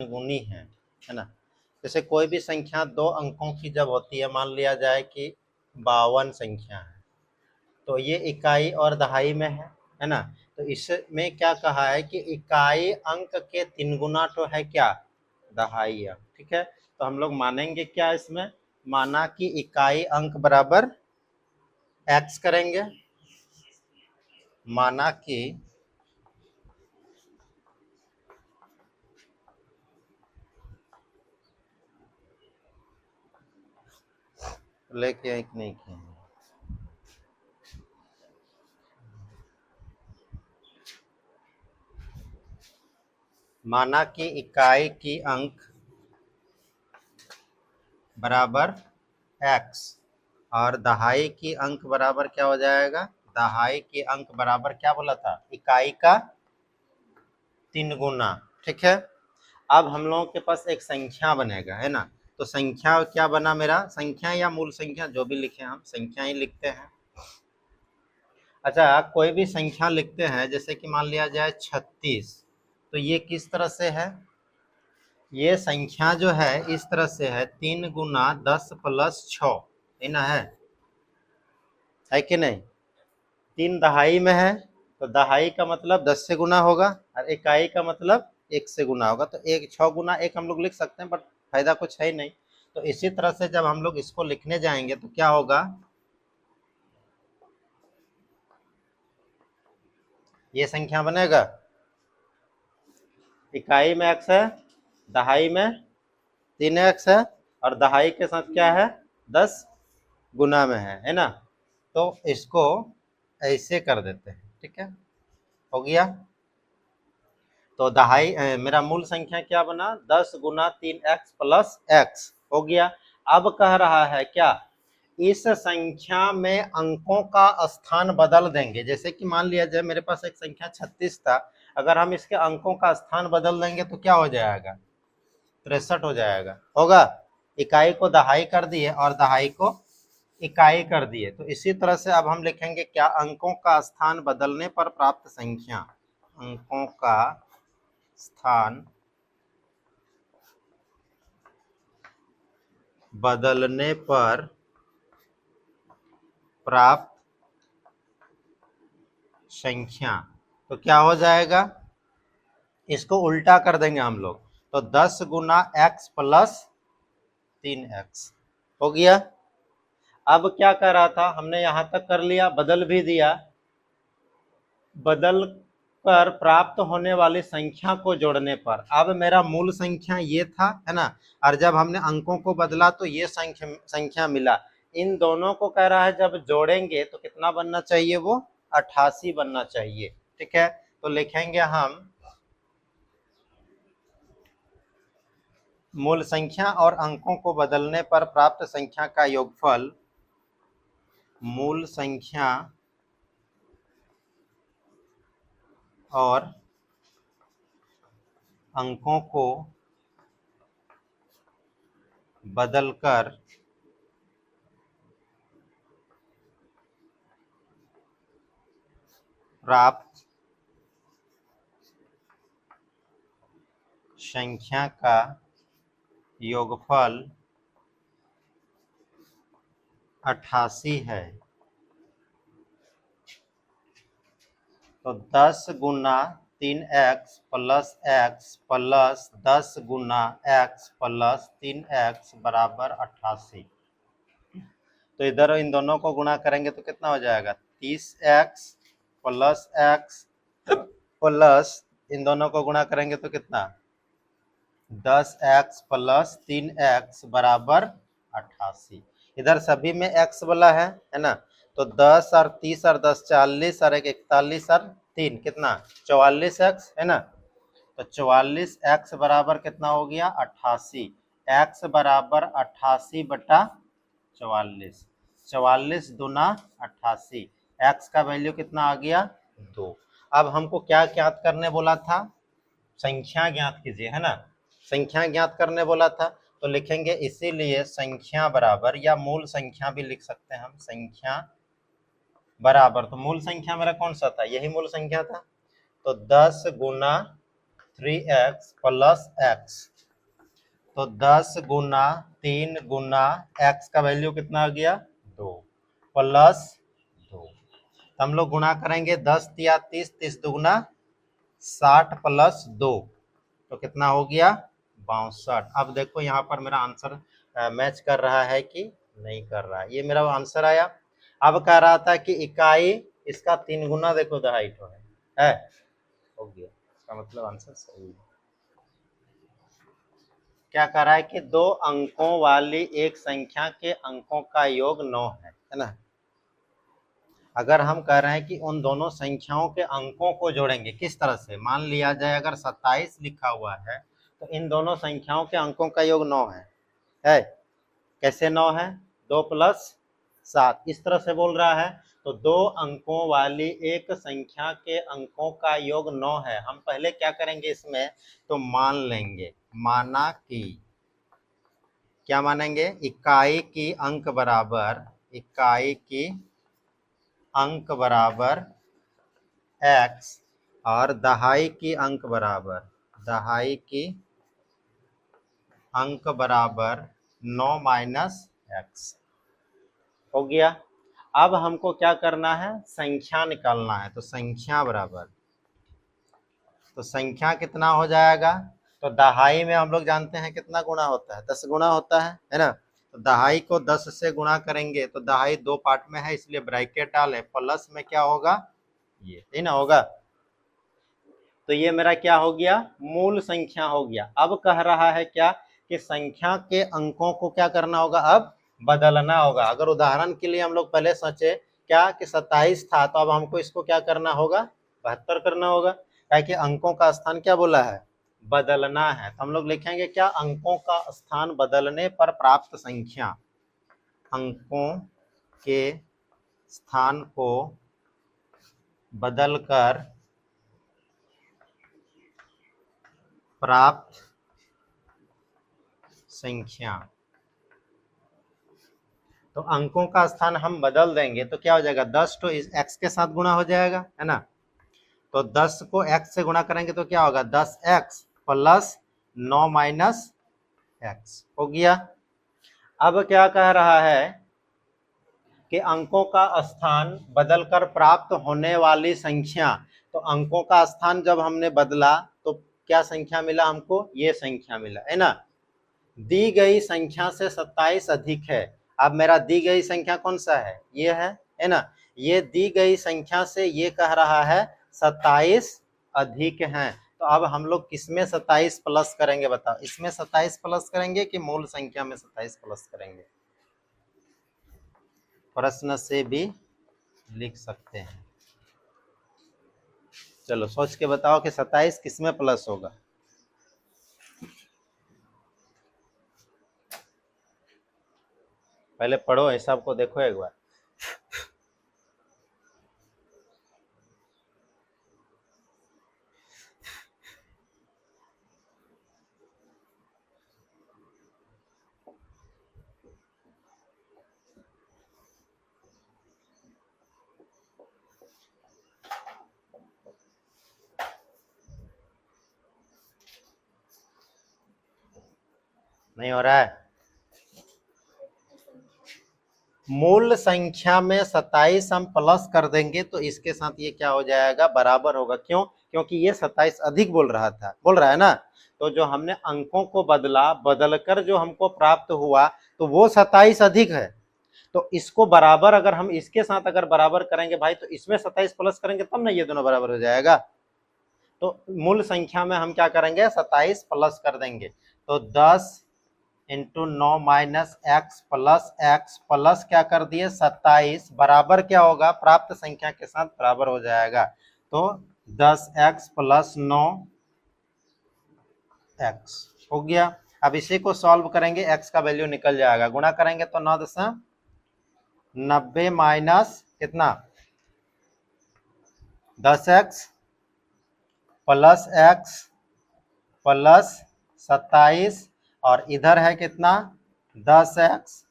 गुनी है ना। जैसे कोई भी संख्या 2 अंकों की जब होती है, मान लिया जाए कि 52 संख्या है, तो ये इकाई और दहाई में है ना। तो इसमें क्या कहा है कि इकाई अंक के 3 गुना तो है क्या, दहाई अंक। ठीक है, तो हम लोग मानेंगे क्या इसमें, माना कि इकाई अंक बराबर x करेंगे, माना कि लेके एक नहीं किए, माना कि इकाई की अंक बराबर x और दहाई की अंक बराबर क्या हो जाएगा, दहाई की अंक बराबर क्या बोला था, इकाई का 3 गुना। ठीक है, अब हम लोगों के पास एक संख्या बनेगा, है ना। तो संख्या क्या बना मेरा, संख्या या मूल संख्या जो भी लिखे, हम संख्या ही लिखते हैं। अच्छा, कोई भी संख्या लिखते हैं, जैसे कि मान लिया जाए 36, तो ये किस तरह से है, ये संख्या जो है इस तरह से है, 3 गुना 10 प्लस 6, है ना, है कि नहीं। 3 दहाई में है, तो दहाई का मतलब 10 से गुना होगा और इकाई का मतलब 1 से गुना होगा। तो 6 गुना 1 हम लोग लिख सकते हैं, बट फायदा कुछ है ही नहीं। तो इसी तरह से जब हम लोग इसको लिखने जाएंगे तो क्या होगा, ये संख्या बनेगा, इकाई में x है, दहाई में 3x है और दहाई के साथ क्या है, 10 गुना में है ना। तो इसको ऐसे कर देते हैं, ठीक है, हो गया। तो दहाई मेरा मूल संख्या क्या बना, 10 गुना 3x प्लस x हो गया। अब कह रहा है क्या, इस संख्या में अंकों का स्थान बदल देंगे। जैसे कि मान लिया जाए मेरे पास एक संख्या 36 था, अगर हम इसके अंकों का स्थान बदल देंगे तो क्या हो जाएगा, 63 हो जाएगा, होगा। इकाई को दहाई कर दिए और दहाई को इकाई कर दिए। तो इसी तरह से अब हम लिखेंगे क्या, अंकों का स्थान बदलने पर प्राप्त संख्या, अंकों का स्थान बदलने पर प्राप्त संख्या। तो क्या हो जाएगा, इसको उल्टा कर देंगे हम लोग, तो 10 गुना x प्लस 3x हो गया। अब क्या कर रहा था, हमने यहां तक कर लिया, बदल भी दिया, बदल कर प्राप्त होने वाली संख्या को जोड़ने पर, अब मेरा मूल संख्या ये था, है ना, और जब हमने अंकों को बदला तो ये संख्या मिला। इन दोनों को कह रहा है जब जोड़ेंगे तो कितना बनना चाहिए, वो 88 बनना चाहिए। ठीक है, तो लिखेंगे हम मूल संख्या और अंकों को बदलने पर प्राप्त संख्या का योगफल, मूल संख्या और अंकों को बदलकर प्राप्त संख्या का योगफल 88 है। तो 10 गुना 3x प्लस x प्लस 10 गुना x प्लस 3x बराबर 88। तो इधर इन दोनों को गुणा करेंगे तो कितना हो जाएगा, 30x प्लस x प्लस इन दोनों को गुणा करेंगे तो कितना, 10x प्लस 3x बराबर 88। इधर सभी में x वाला है ना। तो 10 और 30 और 10 40 और 41 और 3 कितना, 44x है ना। तो 44x बराबर कितना हो गया, 88। x बराबर 88 बटा 44, 44 दूना 88, x का वैल्यू कितना आ गया, 2। अब हमको क्या ज्ञात करने बोला था, संख्या ज्ञात कीजिए, है ना, संख्या ज्ञात करने बोला था। तो लिखेंगे इसीलिए संख्या बराबर, या मूल संख्या भी लिख सकते हैं हम, संख्या बराबर, तो मूल संख्या मेरा कौन सा था, यही मूल संख्या था। तो 10 गुना 3x प्लस एक्स, तो 10 गुना 3 गुना x का वैल्यू कितना आ गया 2 प्लस 2। तो हम लोग गुणा करेंगे 10 तिया 30, 30 दुगुना 60 प्लस 2, तो कितना हो गया 62। अब देखो यहाँ पर मेरा आंसर मैच कर रहा है कि नहीं कर रहा है। ये मेरा आंसर आया। अब कह रहा था कि इकाई इसका 3 गुना देखो 2.5 है, हो गया, इसका मतलब आंसर सही है। क्या कह रहा है कि 2 अंकों वाली एक संख्या के अंकों का योग 9 है ना। अगर हम कह रहे हैं कि उन दोनों संख्याओं के अंकों को जोड़ेंगे, किस तरह से, मान लिया जाए अगर 27 लिखा हुआ है तो इन दोनों संख्याओं के अंकों का योग 9 है। कैसे 9 है, 2 प्लस 7, इस तरह से बोल रहा है। तो 2 अंकों वाली एक संख्या के अंकों का योग 9 है। हम पहले क्या करेंगे इसमें, तो मान लेंगे, माना कि, क्या मानेंगे, इकाई की अंक बराबर, इकाई की अंक बराबर x और दहाई की अंक बराबर, दहाई की अंक बराबर 9 माइनस x हो गया। अब हमको क्या करना है, संख्या निकालना है। तो संख्या बराबर, तो संख्या कितना हो जाएगा, तो दहाई में हम लोग जानते हैं कितना गुणा होता है, 10 गुणा होता है ना। तो दहाई को 10 से गुणा करेंगे तो दहाई 2 पार्ट में है, इसलिए ब्रैकेट डाले, प्लस में क्या होगा, ये ना होगा। तो ये मेरा क्या हो गया, मूल संख्या हो गया। अब कह रहा है क्या कि संख्या के अंकों को क्या करना होगा, अब बदलना होगा। अगर उदाहरण के लिए हम लोग पहले सोचे क्या कि 27 था, तो अब हमको इसको क्या करना होगा, 72 करना होगा, क्या कि अंकों का स्थान क्या बोला है, बदलना है। तो हम लोग लिखेंगे क्या, अंकों का स्थान बदलने पर प्राप्त संख्या, अंकों के स्थान को बदलकर प्राप्त संख्या। तो अंकों का स्थान हम बदल देंगे तो क्या हो जाएगा, 10 तो इस x के साथ गुणा हो जाएगा, है ना। तो 10 को x से गुणा करेंगे तो क्या होगा, 10x प्लस 9 माइनस x हो गया। अब क्या कह रहा है कि अंकों का स्थान बदलकर प्राप्त होने वाली संख्या। तो अंकों का स्थान जब हमने बदला तो क्या संख्या मिला हमको, ये संख्या मिला, है ना। दी गई संख्या से 27 अधिक है। अब मेरा दी गई संख्या कौन सा है, ये है ना। ये दी गई संख्या से ये कह रहा है 27 अधिक हैं। तो अब हम लोग किसमें 27 प्लस करेंगे बताओ, इसमें 27 प्लस करेंगे कि मूल संख्या में 27 प्लस करेंगे, प्रश्न से भी लिख सकते हैं। चलो सोच के बताओ कि 27 किसमें प्लस होगा। पहले पढ़ो, हिसाब को देखो एक बार। नहीं हो रहा है, मूल संख्या में 27 हम प्लस कर देंगे तो इसके साथ ये क्या हो जाएगा, बराबर होगा। क्यों, क्योंकि ये 27 अधिक बोल रहा था, बोल रहा है ना। तो जो हमने अंकों को बदला, बदलकर जो हमको प्राप्त हुआ तो वो 27 अधिक है। तो इसको बराबर अगर हम इसके साथ अगर बराबर करेंगे भाई, तो इसमें 27 प्लस करेंगे तब ना ये दोनों बराबर हो जाएगा। तो मूल संख्या में हम क्या करेंगे, 27 प्लस कर देंगे। तो 10 इंटू 9 माइनस एक्स प्लस क्या कर दिए 27, बराबर क्या होगा, प्राप्त संख्या के साथ बराबर हो जाएगा। तो 10x प्लस 9x हो गया। अब इसी को सॉल्व करेंगे, x का वैल्यू निकल जाएगा, गुणा करेंगे तो 9×90 माइनस कितना 10x प्लस x प्लस 27 और इधर है कितना 10x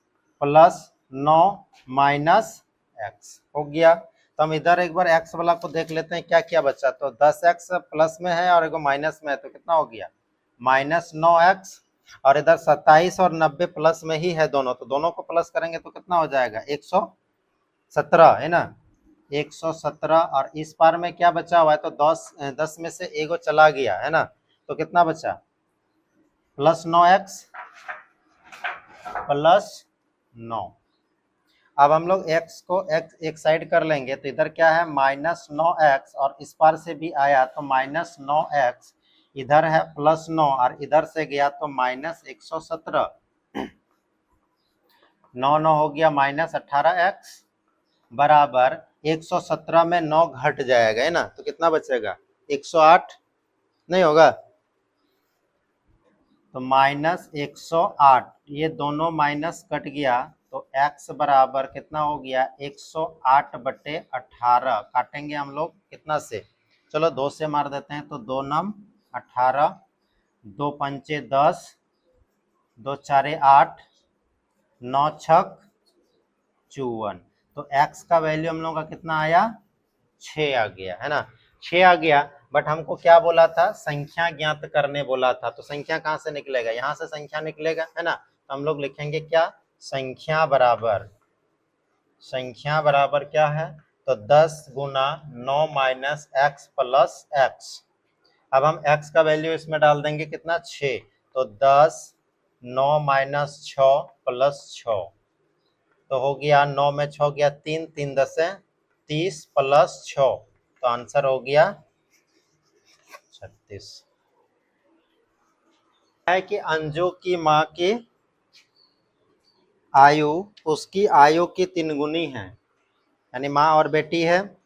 प्लस 9 माइनस x हो गया। तो हम इधर एक बार x वाला को देख लेते हैं क्या क्या बचा। तो 10x प्लस में है और एगो माइनस में है, तो कितना हो गया -9x, और इधर 27 और 90 प्लस में ही है दोनों, तो दोनों को प्लस करेंगे तो कितना हो जाएगा 117 है ना, 117। और इस पार में क्या बचा हुआ है, तो 10 में से एगो चला गया है ना, तो कितना बचा +9x +9। अब हम लोग x को एक साइड कर लेंगे, तो इधर क्या है -9x, और इस पार से भी आया तो -9x, इधर है +9 और इधर से गया तो -117, 9 हो गया -18x बराबर 117 में 9 घट जाएगा है ना, तो कितना बचेगा 108 नहीं होगा, तो -108, ये दोनों माइनस कट गया, तो x बराबर कितना हो गया 108/18। काटेंगे हम लोग कितना से, चलो 2 से मार देते हैं, तो 2 9 18, 2 पंचे 10, 2 4 8, 9 6 54। तो x का वैल्यू हम लोग का कितना आया 6 आ गया है ना, 6 आ गया। बट हमको क्या बोला था, संख्या ज्ञात करने बोला था, तो संख्या कहाँ से निकलेगा, यहाँ से संख्या निकलेगा है ना, तो हम लोग लिखेंगे क्या, संख्या बराबर क्या है, तो 10 गुना 9 माइनस x प्लस x। अब हम x का वैल्यू इसमें डाल देंगे कितना 6, तो 10 9 माइनस 6 प्लस 6, तो हो गया 9 में 6 गया 3, 3 10 30 प्लस 6, तो आंसर हो गया 36। है कि अंजू की माँ की आयु उसकी आयु की 3 गुनी है, यानी माँ और बेटी है।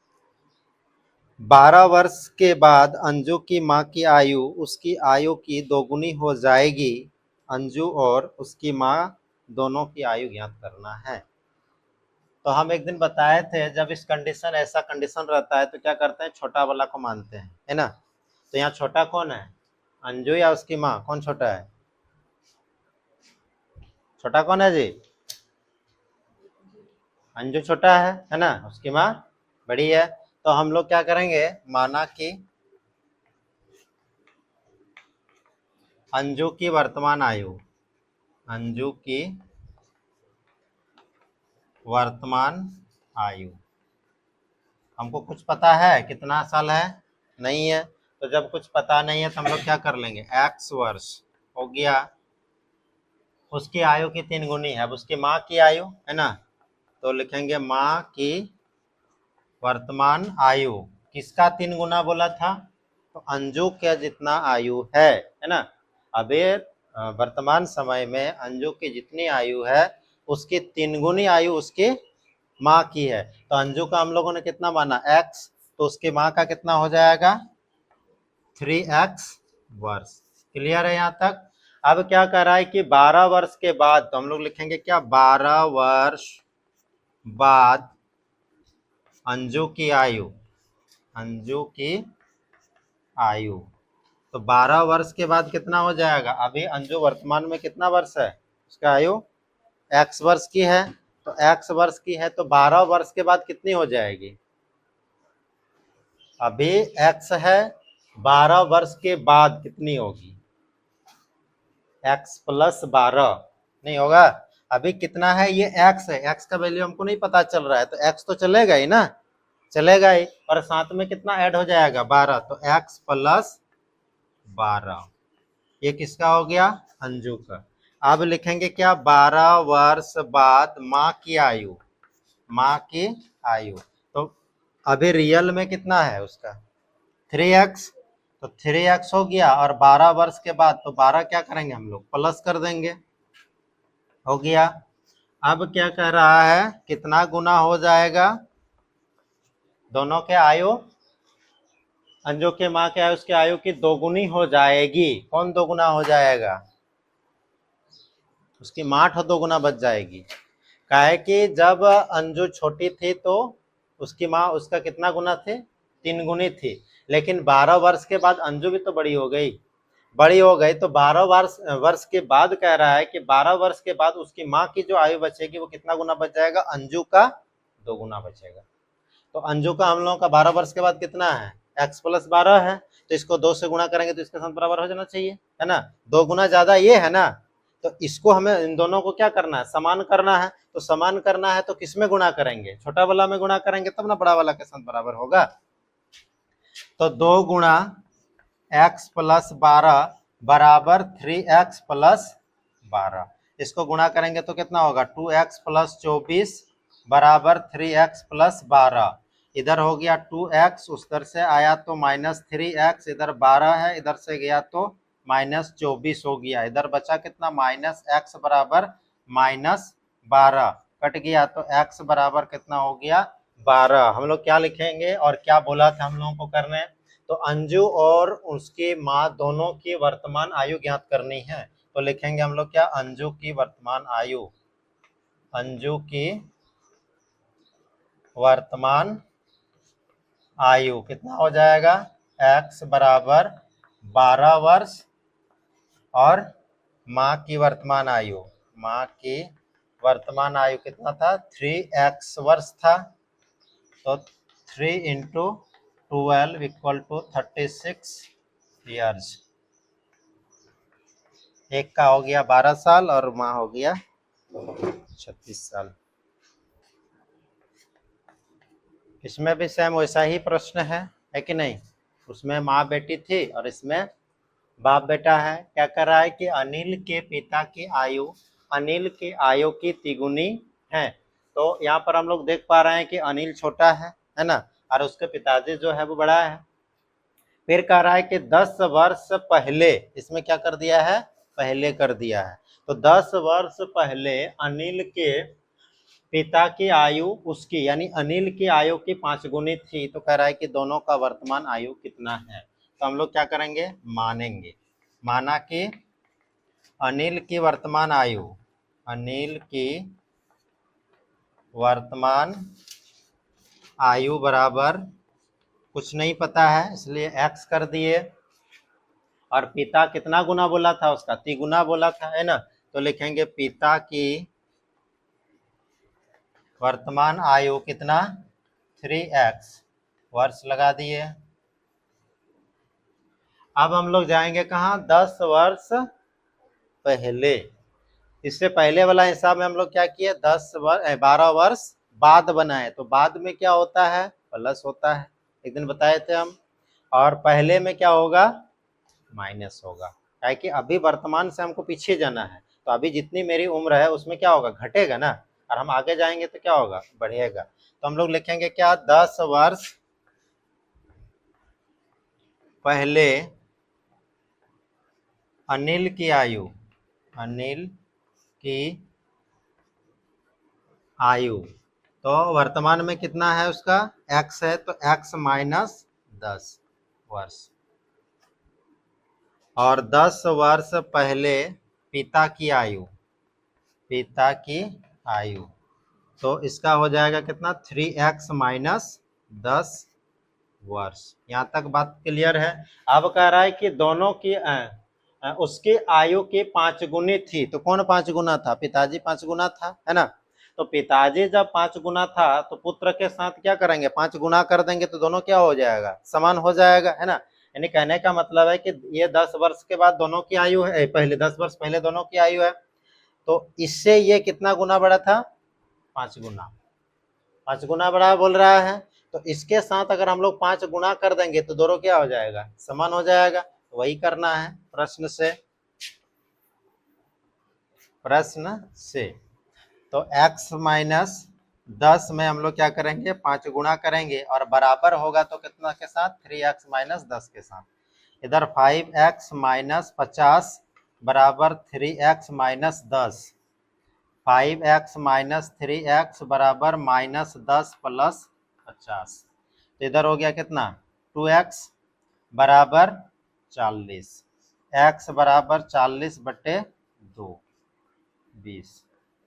12 वर्ष के बाद अंजू की माँ की आयु उसकी आयु की 2 गुनी हो जाएगी। अंजू और उसकी माँ दोनों की आयु ज्ञात करना है। तो हम एक दिन बताए थे, जब इस कंडीशन ऐसा कंडीशन रहता है तो क्या करते हैं, छोटा वाला को मानते हैं है ना। तो यहाँ छोटा कौन है, अंजू या उसकी माँ, कौन छोटा है, छोटा कौन है जी, अंजू छोटा है ना, उसकी माँ बड़ी है। तो हम लोग क्या करेंगे, माना कि अंजू की वर्तमान आयु, अंजू की वर्तमान आयु हमको कुछ पता है कितना साल है, नहीं है। तो जब कुछ पता नहीं है तो हम लोग क्या कर लेंगे, x वर्ष हो गया, उसकी आयु की 3 गुनी है। अब उसकी माँ की आयु है ना, तो लिखेंगे माँ की वर्तमान आयु, किसका 3 गुना बोला था, तो अंजू के जितना आयु है ना। अभी वर्तमान समय में अंजू की जितनी आयु है उसकी 3 गुनी आयु उसकी माँ की है। तो अंजू का हम लोगों ने कितना माना x, तो उसकी माँ का कितना हो जाएगा 3x वर्ष। क्लियर है यहाँ तक। अब क्या कर रहा है कि 12 वर्ष के बाद, तो हम लोग लिखेंगे क्या, 12 वर्ष बाद अंजू की आयु, अंजू की आयु, तो 12 वर्ष के बाद कितना हो जाएगा, अभी अंजू वर्तमान में कितना वर्ष है, उसका आयु x वर्ष की है, तो x वर्ष की है तो 12 वर्ष के बाद कितनी हो जाएगी, अभी x है, 12 वर्ष के बाद कितनी होगी, x + 12 नहीं होगा। अभी कितना है, ये x है, x का वैल्यू हमको नहीं पता चल रहा है, तो x तो चलेगा ही ना, चलेगा ही, और साथ में कितना ऐड हो जाएगा 12, तो x + 12, ये किसका हो गया, अंजू का। अब लिखेंगे क्या, 12 वर्ष बाद माँ की आयु, माँ की आयु, तो अभी रियल में कितना है उसका 3x, तो 3x हो गया, और 12 वर्ष के बाद, तो 12 क्या करेंगे हम लोग प्लस कर देंगे, हो गया। अब क्या कह रहा है, कितना गुना हो जाएगा, दोनों के आयु, अंजू के माँ के आयु उसके आयु की 2 गुनी हो जाएगी। कौन 2 गुना हो जाएगा, उसकी माँ 2 गुना बच जाएगी। काहे कि जब अंजू छोटी थी तो उसकी माँ उसका कितना गुना थे, 3 गुनी थी, लेकिन 12 वर्ष के बाद अंजू भी तो बड़ी हो गई, तो 12 वर्ष के बाद कह रहा है कि 12 वर्ष के बाद उसकी माँ की जो आयु बचेगी वो कितना गुना बच जाएगा, अंजू का 2 गुना बचेगा। तो अंजू का हम लोगों का 12 वर्ष के बाद कितना है, x प्लस 12 है, तो इसको 2 से गुणा करेंगे तो इसके साथ बराबर हो जाना चाहिए, है ना। 2 गुना ज्यादा ये है ना, तो इसको हमें इन दोनों को क्या करना है, समान करना है। तो समान करना है तो किस में गुणा करेंगे, छोटा वाला में गुणा करेंगे तब ना बड़ा वाला के साथ बराबर होगा। तो 2 गुणा x प्लस 12 बराबर 3x प्लस 12। इसको गुणा करेंगे तो कितना होगा, 2x प्लस 24 बराबर 3x प्लस 12। इधर हो गया 2x, उधर से आया तो -3x, इधर 12 है, इधर से गया तो -24 हो गया। इधर बचा कितना, -x बराबर -12 कट गया, तो x बराबर कितना हो गया, 12। हम लोग क्या लिखेंगे और क्या बोला था हम लोगों को करने, तो अंजू और उसकी माँ दोनों की वर्तमान आयु ज्ञात करनी है। तो लिखेंगे हम लोग क्या, अंजू की वर्तमान आयु, अंजू की वर्तमान आयु कितना हो जाएगा, x बराबर 12 वर्ष, और माँ की वर्तमान आयु, माँ की वर्तमान आयु कितना था, 3x वर्ष था। तो 3 इंटू 12 इक्वल टू 36 ईयर्स। एक का हो गया 12 साल और माँ हो गया 36 साल। इसमें भी सेम वैसा ही प्रश्न है कि नहीं। उसमें माँ बेटी थी और इसमें बाप बेटा है। क्या कर रहा है कि अनिल के पिता की आयु अनिल की आयु की तिगुनी है। तो यहाँ पर हम लोग देख पा रहे हैं कि अनिल छोटा है ना, और उसके पिताजी जो है वो बड़ा है। फिर कह रहा है कि 10 वर्ष पहले, इसमें क्या कर दिया है, पहले कर दिया है। तो 10 वर्ष पहले अनिल के पिता की आयु उसकी यानी अनिल की आयु की 5 गुनी थी। तो कह रहा है कि दोनों का वर्तमान आयु कितना है। तो हम लोग क्या करेंगे, मानेंगे, माना कि अनिल की वर्तमान आयु, अनिल की वर्तमान आयु बराबर कुछ नहीं पता है इसलिए x कर दिए, और पिता कितना गुना बोला था उसका, तिगुना बोला था, है ना। तो लिखेंगे पिता की वर्तमान आयु कितना, 3x वर्ष लगा दिए। अब हम लोग जाएंगे कहाँ, 10 वर्ष पहले। इससे पहले वाला हिसाब में हम लोग क्या किए, 12 वर्ष बाद बनाए। तो बाद में क्या होता है, प्लस होता है, एक दिन बताए थे हम। और पहले में क्या होगा, माइनस होगा, क्या कि अभी वर्तमान से हमको पीछे जाना है। तो अभी जितनी मेरी उम्र है उसमें क्या होगा, घटेगा ना, और हम आगे जाएंगे तो क्या होगा, बढ़ेगा। तो हम लोग लिखेंगे क्या, 10 वर्ष पहले अनिल की आयु, अनिल की आयु, तो वर्तमान में कितना है उसका, x है, तो x माइनस 10 वर्ष। और 10 वर्ष पहले पिता की आयु, पिता की आयु, तो इसका हो जाएगा कितना, 3x माइनस 10 वर्ष। यहाँ तक बात क्लियर है। अब कह रहा है कि दोनों की उसकी आयु की 5 गुनी थी। तो कौन 5 गुना था, पिताजी 5 गुना था, है ना। तो पिताजी जब 5 गुना था तो पुत्र के साथ क्या करेंगे, 5 गुना कर देंगे तो दोनों क्या हो जाएगा, समान हो जाएगा, है ना। यानी कहने का मतलब है कि ये 10 वर्ष के बाद दोनों की आयु है, पहले 10 वर्ष पहले दोनों की आयु है। तो इससे ये कितना गुना बड़ा था, 5 गुना, 5 गुना बड़ा बोल रहा है। तो इसके साथ अगर हम लोग 5 गुना कर देंगे तो दोनों क्या हो जाएगा, समान हो जाएगा। वही करना है प्रश्न से, प्रश्न से। तो x माइनस 10 में हम लोग क्या करेंगे, 5 गुणा करेंगे, और बराबर होगा तो कितना के साथ, 3x माइनस 10 के साथ। इधर 5x माइनस 50 बराबर 3x minus 10, 5x minus 3x बराबर माइनस 10 प्लस 50। तो इधर हो गया कितना, 2x बराबर 40, x बराबर 40 बटे 2, 20।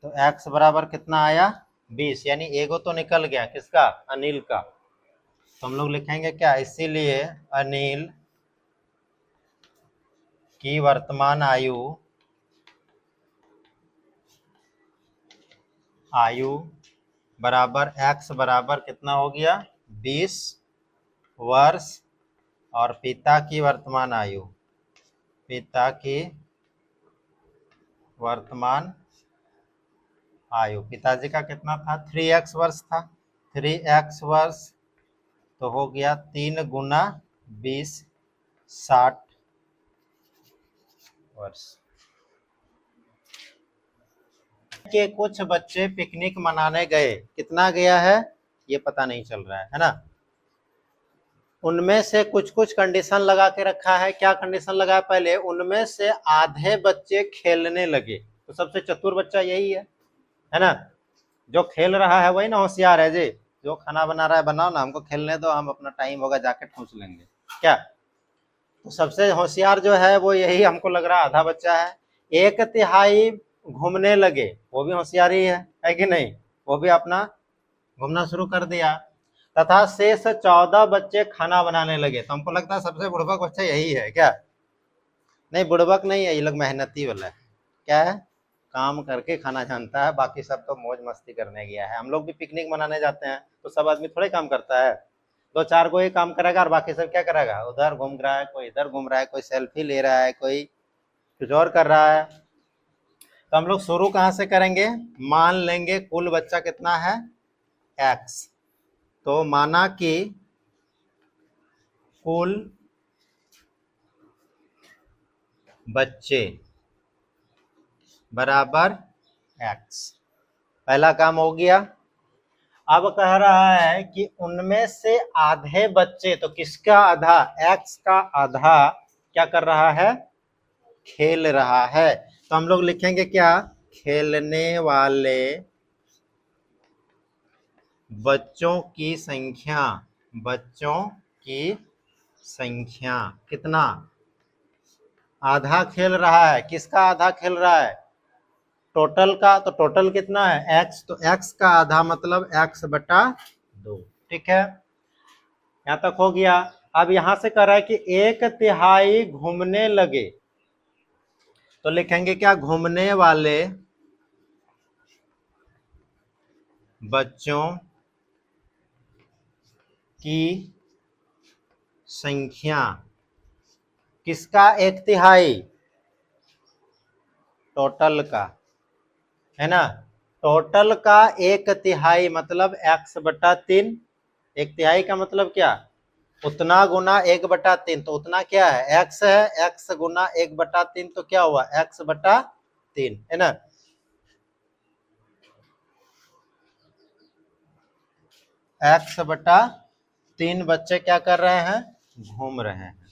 तो x बराबर कितना आया, 20, यानी एगो तो निकल गया, किसका, अनिल का। तो हम लोग लिखेंगे क्या, इसीलिए अनिल की वर्तमान आयु बराबर x बराबर कितना हो गया, 20 वर्ष और पिता की वर्तमान आयु, पिता की वर्तमान आयु, पिताजी का कितना था 3x वर्ष था, 3x वर्ष तो हो गया 3 गुना 20 60 वर्ष। के कुछ बच्चे पिकनिक मनाने गए, कितना गया है ये पता नहीं चल रहा है ना। उनमें से कुछ कुछ कंडीशन लगा के रखा है। क्या कंडीशन लगा है? पहले उनमें से आधे बच्चे खेलने लगे, तो सबसे चतुर बच्चा यही है ना। जो खेल रहा है वही ना होशियार है जी। जो खाना बना रहा है बनाओ ना, हमको खेलने दो, हम अपना टाइम होगा जाके ठूस लेंगे क्या। तो सबसे होशियार जो है वो यही हमको लग रहा है आधा बच्चा है। 1/3 घूमने लगे, वो भी होशियारी है कि नहीं, वो भी अपना घूमना शुरू कर दिया। तथा शेष 14 बच्चे खाना बनाने लगे। तो हमको लगता है सबसे बुड़बक बच्चा यही है क्या? नहीं, बुड़बक नहीं है, ये लोग मेहनती वाला है। क्या है? काम करके खाना जानता है, बाकी सब तो मौज मस्ती करने गया है। हम लोग भी पिकनिक मनाने जाते हैं तो सब आदमी थोड़े काम करता है, 2-4 को ही काम करेगा और बाकी सब क्या करेगा? उधर घूम रहा है, कोई इधर घूम रहा है, कोई सेल्फी ले रहा है, कोई कुछ और कर रहा है। तो हम लोग शुरू कहाँ से करेंगे? मान लेंगे कुल बच्चा कितना है x, तो माना कि कुल बच्चे बराबर x। पहला काम हो गया। अब कह रहा है कि उनमें से आधे बच्चे, तो किसका आधा? x का आधा क्या कर रहा है? खेल रहा है। तो हम लोग लिखेंगे क्या? खेलने वाले बच्चों की संख्या, बच्चों की संख्या कितना? आधा खेल रहा है। किसका आधा खेल रहा है? टोटल का। तो टोटल कितना है? x, तो x का आधा मतलब x/2। ठीक है, यहां तक हो गया। अब यहां से कह रहा है कि 1/3 घूमने लगे, तो लिखेंगे क्या? घूमने वाले बच्चों की संख्या। किसका 1/3? टोटल का, है ना। टोटल का 1/3 मतलब x/3। 1/3 का मतलब क्या? उतना गुना 1/3। तो उतना क्या है? x है, x गुना 1/3 तो क्या हुआ? x/3, है ना। x/3 बच्चे क्या कर रहे हैं? घूम रहे हैं।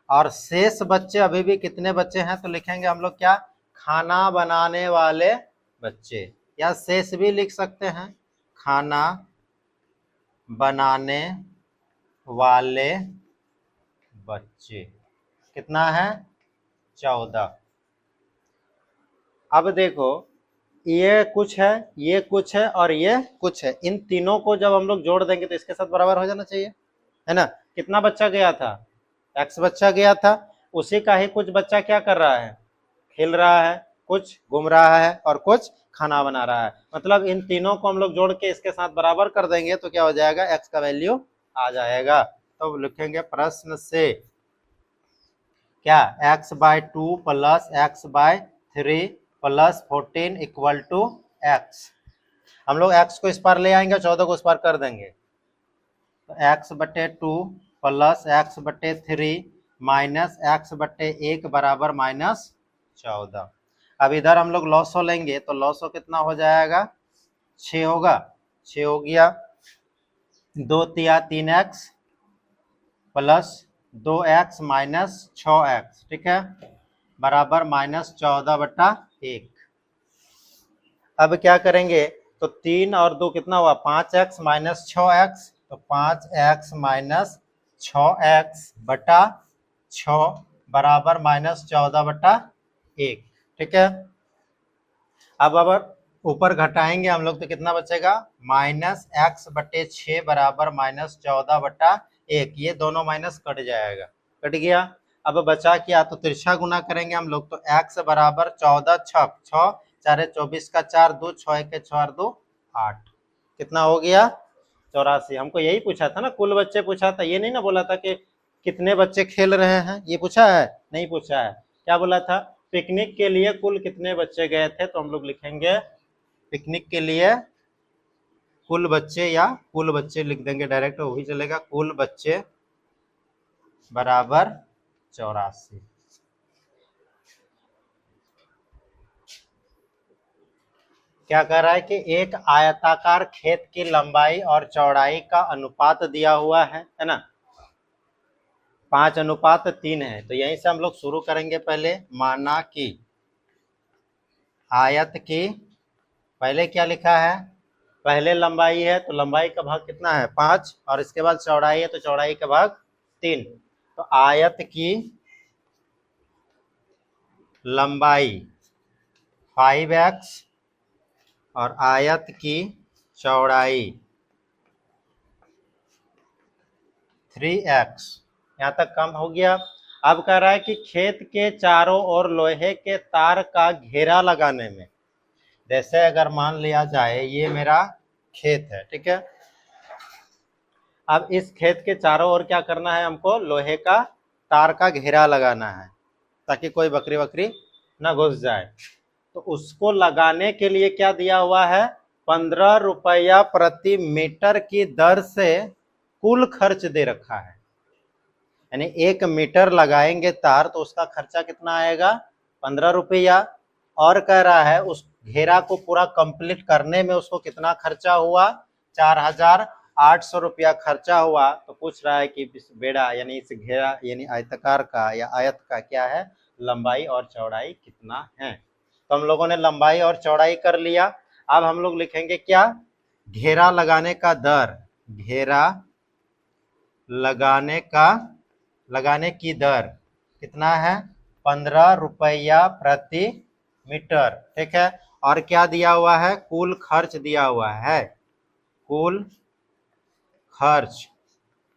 और शेष बच्चे अभी भी कितने बच्चे हैं? तो लिखेंगे हम लोग क्या? खाना बनाने वाले बच्चे, या शेष भी लिख सकते हैं, खाना बनाने वाले बच्चे। कितना है? 14। अब देखो, ये कुछ है, ये कुछ है और ये कुछ है। इन तीनों को जब हम लोग जोड़ देंगे तो इसके साथ बराबर हो जाना चाहिए, है ना। कितना बच्चा गया था? x बच्चा गया था। उसी का ही कुछ बच्चा क्या कर रहा है? खेल रहा है, कुछ घूम रहा है और कुछ खाना बना रहा है। मतलब इन तीनों को हम लोग जोड़ के इसके साथ बराबर कर देंगे तो क्या हो जाएगा? x का वैल्यू आ जाएगा। तो लिखेंगे प्रश्न से क्या? x/2 plus x/3 plus 14 equal to x। हम लोग x को इस पार ले आएंगे, 14 को इस पार कर देंगे। तो x/2 plus x/3 minus x/1 बराबर -14। अब इधर हम लोग लॉसो लेंगे तो लॉसो कितना हो जाएगा? 6 होगा। 6 हो गया। 2 तिया 3x plus 2x minus 6x, ठीक है, बराबर -14/1। अब क्या करेंगे? तो 3 और 2 कितना हुआ? 5x माइनस 6x, तो 5x माइनस 6x/6 बराबर -14/1। ठीक है, अब अगर ऊपर घटाएंगे हम लोग तो कितना बचेगा? -x/6 बराबर -14/1। ये दोनों माइनस कट जाएगा, कट गया। अब बचा क्या? तो तिरछा गुना करेंगे हम लोग तो x बराबर 14 छक 6 4 24 का 4 2 6 1 6 2 8। कितना हो गया? 84। हमको यही पूछा था ना, कुल बच्चे पूछा था, ये नहीं ना बोला था कि कितने बच्चे खेल रहे हैं, ये पूछा है? नहीं पूछा है। क्या बोला था? पिकनिक के लिए कुल कितने बच्चे गए थे, तो हम लोग लिखेंगे पिकनिक के लिए कुल बच्चे, या कुल बच्चे लिख देंगे डायरेक्ट, वही चलेगा, कुल बच्चे बराबर 84। क्या कह रहा है कि एक आयताकार खेत की लंबाई और चौड़ाई का अनुपात दिया हुआ है ना, 5:3 है। तो यहीं से हम लोग शुरू करेंगे। पहले माना कि आयत की, पहले क्या लिखा है, पहले लंबाई है तो लंबाई का भाग कितना है 5, और इसके बाद चौड़ाई है तो चौड़ाई का भाग 3। तो आयत की लंबाई 5x और आयत की चौड़ाई 3x, यहाँ तक कम हो गया। अब कह रहा है कि खेत के चारों ओर लोहे के तार का घेरा लगाने में, जैसे अगर मान लिया जाए ये मेरा खेत है, ठीक है, अब इस खेत के चारों ओर क्या करना है, हमको लोहे का तार का घेरा लगाना है ताकि कोई बकरी वकरी ना घुस जाए। तो उसको लगाने के लिए क्या दिया हुआ है, 15 रुपया प्रति मीटर की दर से कुल खर्च दे रखा है। यानी 1 मीटर लगाएंगे तार तो उसका खर्चा कितना आएगा, 15 रुपया। और कह रहा है उस घेरा को पूरा कंप्लीट करने में उसको कितना खर्चा हुआ, 4,800 रुपया खर्चा हुआ। तो पूछ रहा है कि इस बेड़ा यानी इस घेरा यानी आयताकार का या आयत का क्या है, लंबाई और चौड़ाई कितना है। तो हम लोगों ने लंबाई और चौड़ाई कर लिया। अब हम लोग लिखेंगे क्या, घेरा लगाने का दर, घेरा लगाने की दर कितना है, 15 रुपया प्रति मीटर, ठीक है। और क्या दिया हुआ है, कुल खर्च दिया हुआ है, कुल खर्च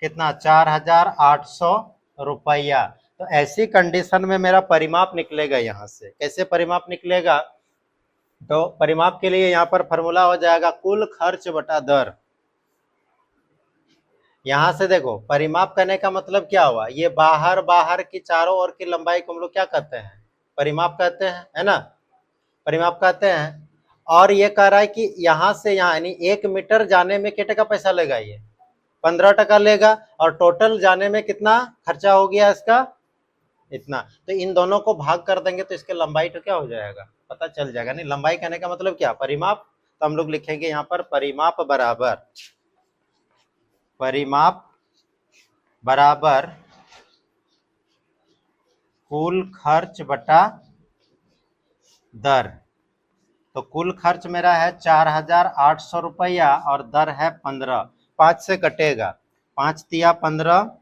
कितना, 4,800 रुपया। तो ऐसी कंडीशन में मेरा परिमाप निकलेगा, यहां से कैसे परिमाप निकलेगा, तो परिमाप के लिए यहां पर फॉर्मूला हो जाएगा कुल खर्च बटा दर। यहां से देखो परिमाप करने का मतलब क्या हुआ, ये बाहर की चारों ओर की लंबाई को हम लोग क्या कहते हैं, परिमाप कहते हैं, है ना, परिमाप कहते हैं। और ये कह रहा है कि यहां से यहां यानी 1 मीटर जाने में कितने का पैसा लेगा, ये 15 टका लेगा, और टोटल जाने में कितना खर्चा हो गया इसका, इतना। तो इन दोनों को भाग कर देंगे तो इसके लंबाई तो क्या हो जाएगा, पता चल जाएगा। नहीं, लंबाई कहने का मतलब क्या, परिमाप। तो हम लोग लिखेंगे यहाँ पर परिमाप बराबर कुल खर्च बटा दर। तो कुल खर्च मेरा है 4,800 रुपया और दर है 15, 5 से कटेगा, 5 तिया 15,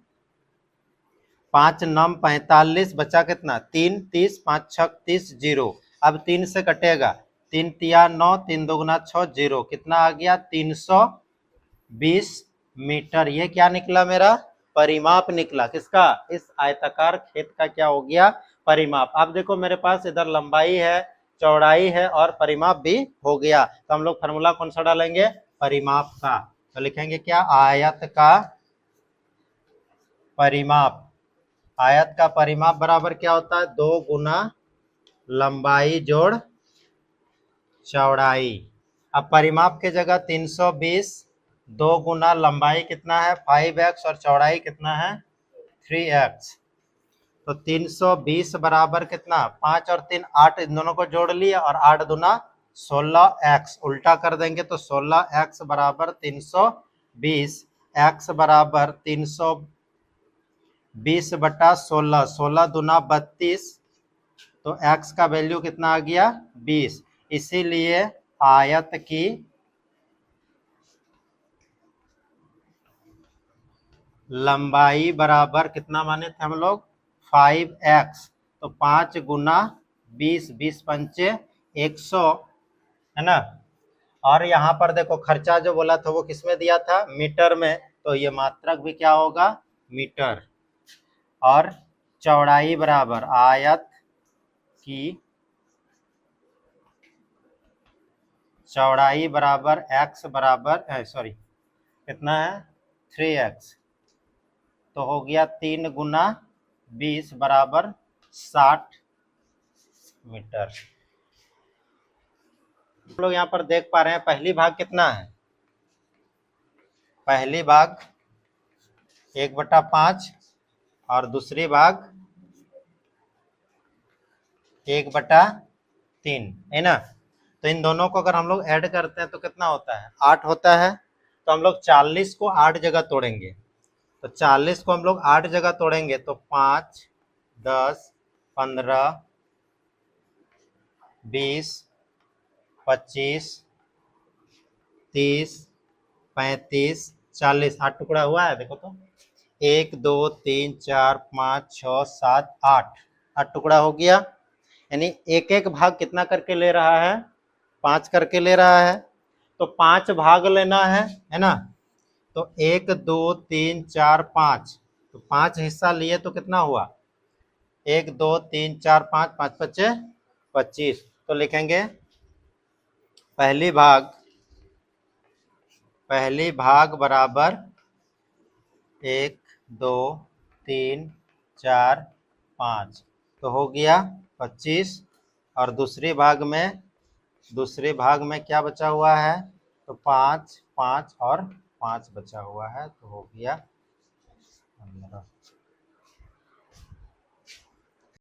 5 नम 45, बचा कितना 3, 30, 5 छक 30, 0। अब 3 से कटेगा, 3 तिया 9, 3 दुगुना 6, 0, कितना आ गया 320 मीटर। ये क्या निकला मेरा, परिमाप निकला, किसका, इस आयताकार खेत का क्या हो गया, परिमाप। अब देखो मेरे पास इधर लंबाई है, चौड़ाई है और परिमाप भी हो गया। तो हम लोग फार्मूला कौन सा डालेंगे, परिमाप का। तो लिखेंगे क्या, आयत का परिमाप। आयत का परिमाप बराबर क्या होता है, 2 गुना लंबाई जोड़ चौड़ाई। अब परिमाप के जगह 320, 2 गुना लंबाई कितना है 5x और चौड़ाई कितना है 3x। तो 320 बराबर कितना, 5 और 3 8, इन दोनों को जोड़ लिया, और 8 दूना 16x, उल्टा कर देंगे तो 16x बराबर 320, x बराबर 320 बटा 16, 16 दूना 32, तो x का वैल्यू कितना आ गया 20। इसीलिए आयत की लंबाई बराबर कितना माने थे हम लोग 5x। तो 5 गुना 20, 20 पंचे 100, है ना। और यहाँ पर देखो खर्चा जो बोला था वो किसमें दिया था, मीटर में, तो ये मात्रक भी क्या होगा, मीटर। और चौड़ाई बराबर आयत की चौड़ाई बराबर x बराबर कितना है 3x, तो हो गया 3 गुना 20 बराबर 60 मीटर। हम लोग यहाँ पर देख पा रहे हैं पहली भाग कितना है, पहली भाग 1/5 और दूसरी भाग 1/3 है ना। तो इन दोनों को अगर हम लोग ऐड करते हैं तो कितना होता है 8 होता है। तो हम लोग 40 को 8 जगह तोड़ेंगे, तो 40 को हम लोग 8 जगह तोड़ेंगे तो 5, 10, 15, 20, 25, 30, 35, 40, 8 टुकड़ा हुआ है देखो तो 1, 2, 3, 4, 5, 6, 7, 8 टुकड़ा हो गया। यानी एक एक भाग कितना करके ले रहा है 5 करके ले रहा है। तो 5 भाग लेना है ना। तो 1, 2, 3, 4, 5, तो 5 हिस्सा लिए तो कितना हुआ 1, 2, 3, 4, 5, 5 5 25। तो लिखेंगे पहली भाग बराबर 1, 2, 3, 4, 5, तो हो गया 25। और दूसरी भाग में क्या बचा हुआ है तो 5, 5 और 5 बचा हुआ है, तो हो गया 15।